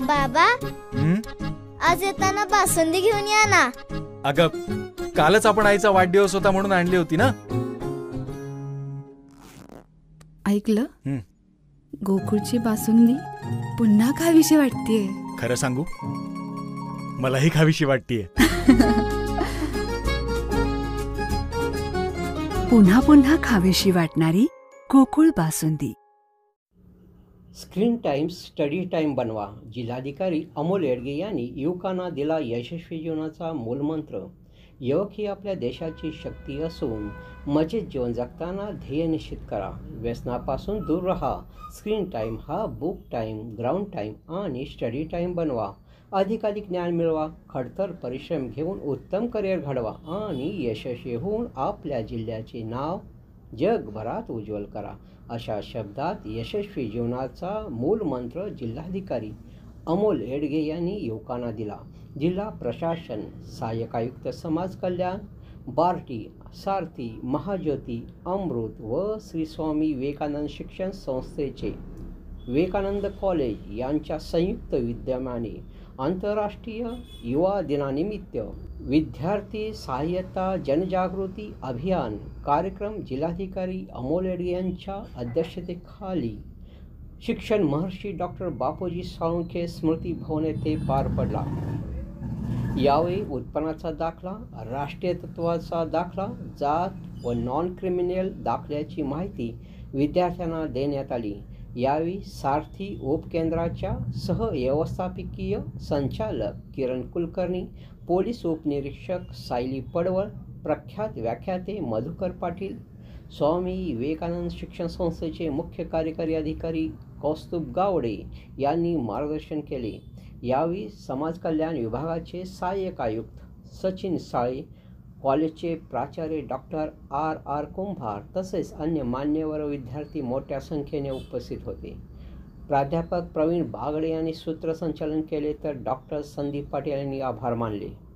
बाबा, हं? आज येताना बासुंदी घेऊन या ना. अगं, कालच आपण आईचा वाढदिवस होता म्हणून आणली होती ना. ऐकलं, हं. गोकुळची बासुंदी पुन्हा खावीशी वाटतेय. खरं सांगू, मलाही खावीशी वाटतीये. पुन्हा पुन्हा खावीशी वाटणारी Gokul basundi. Screen time study time बनवा. जिल्हाधिकारी अमोल येडगे यांनी युवकांना दिला यशस्वी जीवनाचा मूलमंत्र. युवक ही आपल्या देशाची शक्ती असून मजेत जीवन जगताना ध्येय निश्चित करा. व्यसनापासून दूर राहा. स्क्रीन टाइम हा बुक टाइम, ग्राउंड टाइम आणि स्टडी टाइम बनवा. अधिकाधिक ज्ञान मिळवा, खडतर परिश्रम घेऊन उत्तम करिअर घडवा आणि यशस्वी होऊन आपल्या जिल्ह्याचे नाव जगभरात उज्ज्वल करा. अशा शब्दात यशस्वी जीवनाचा मूल मंत्र जिल्हाधिकारी अमोल येडगे यांनी युवकांना दिला. जिल्हा प्रशासन, सहाय्यक आयुक्त समाज कल्याण, बार्टी, सारथी, महाज्योती, अमृत व श्री स्वामी विवेकानंद शिक्षण संस्थेचे विवेकानंद कॉलेज यांच्या संयुक्त विद्यमाने आंतरराष्ट्रीय युवा दिनानिमित्त विद्यार्थी सहाय्यता जनजागृती अभियान कार्यक्रम जिल्हाधिकारी अमोल येडगे यांच्या अध्यक्षतेखाली शिक्षण महर्षी डॉक्टर बापूजी साळुंखे स्मृती भवन येथे पार पडला. यावेळी उत्पन्नाचा दाखला, राष्ट्रीय तत्त्वाचा दाखला, जात व नॉन क्रिमिनल दाखल्याची माहिती विद्यार्थ्यांना देण्यात आली. यावेळी सारथी उपकेंद्राच्या सहव्यवस्थापकीय संचालक किरण कुलकर्णी, पोलीस उपनिरीक्षक सायली पडवळ, प्रख्यात व्याख्याते मधुकर पाटील, स्वामी विवेकानंद शिक्षण संस्थेचे मुख्य कार्यकारी अधिकारी कौस्तुभ गावडे यांनी मार्गदर्शन केले. यावेळी समाज कल्याण विभागाचे सहाय्यक आयुक्त सचिन साळे, कॉलेजचे प्राचार्य डॉक्टर आर आर कुंभार तसेच अन्य मान्यवर विद्यार्थी मोठ्या संख्येने उपस्थित होते. प्राध्यापक प्रवीण बागडे यांनी सूत्रसंचालन केले तर डॉक्टर संदीप पाटील यांनी आभार मानले.